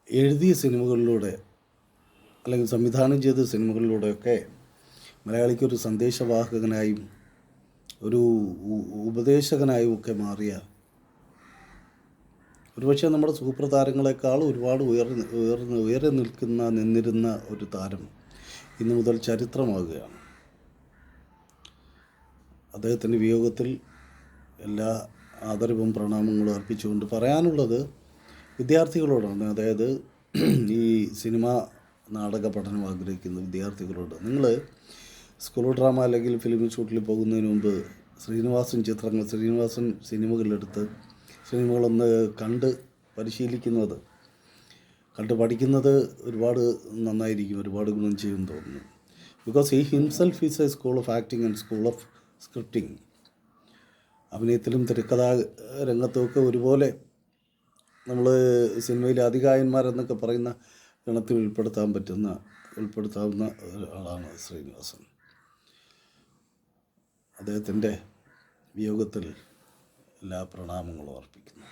എഴുതിയ സിനിമകളിലൂടെ അല്ലെങ്കിൽ സംവിധാനം ചെയ്ത സിനിമകളിലൂടെയൊക്കെ മലയാളിക്കൊരു സന്ദേശവാഹകനായും ഒരു ഉപദേശകനായും ഒക്കെ മാറിയ, ഒരുപക്ഷെ നമ്മുടെ സൂപ്പർ താരങ്ങളെക്കാൾ ഒരുപാട് നിന്നിരുന്ന ഒരു താരം ഇന്നു മുതൽ ചരിത്രമാകുകയാണ്. അദ്ദേഹത്തിൻ്റെ വിയോഗത്തിൽ എല്ലാ ആദരവും പ്രണാമങ്ങളും അർപ്പിച്ചുകൊണ്ട് പറയാനുള്ളത് വിദ്യാർത്ഥികളോടാണ്. അതായത് ഈ സിനിമ നാടക പഠനം ആഗ്രഹിക്കുന്ന വിദ്യാർത്ഥികളോട്, നിങ്ങൾ സ്കൂൾ ഡ്രാമ അല്ലെങ്കിൽ ഫിലിം ഷൂട്ടിൽ പോകുന്നതിന് മുമ്പ് ശ്രീനിവാസൻ സിനിമകളെടുത്ത് സിനിമകളൊന്ന് കണ്ട് പരിശീലിക്കുന്നത്, കണ്ട് പഠിക്കുന്നത് ഒരുപാട് നന്നായിരിക്കും, ഒരുപാട് ഗുണം ചെയ്യും തോന്നുന്നു. Because he himself is a school of acting and school of scripting. അഭിനയത്തിലും തിരക്കഥാ രംഗത്തുമൊക്കെ ഒരുപോലെ നമ്മൾ സിനിമയിലെ അതികായന്മാരെന്നൊക്കെ പറയുന്ന ഗണത്തിൽ ഉൾപ്പെടുത്താവുന്ന ഒരാളാണ് ശ്രീനിവാസൻ. അദ്ദേഹത്തിൻ്റെ വിയോഗത്തിൽ എല്ലാ പ്രണാമങ്ങളും അർപ്പിക്കുന്നു.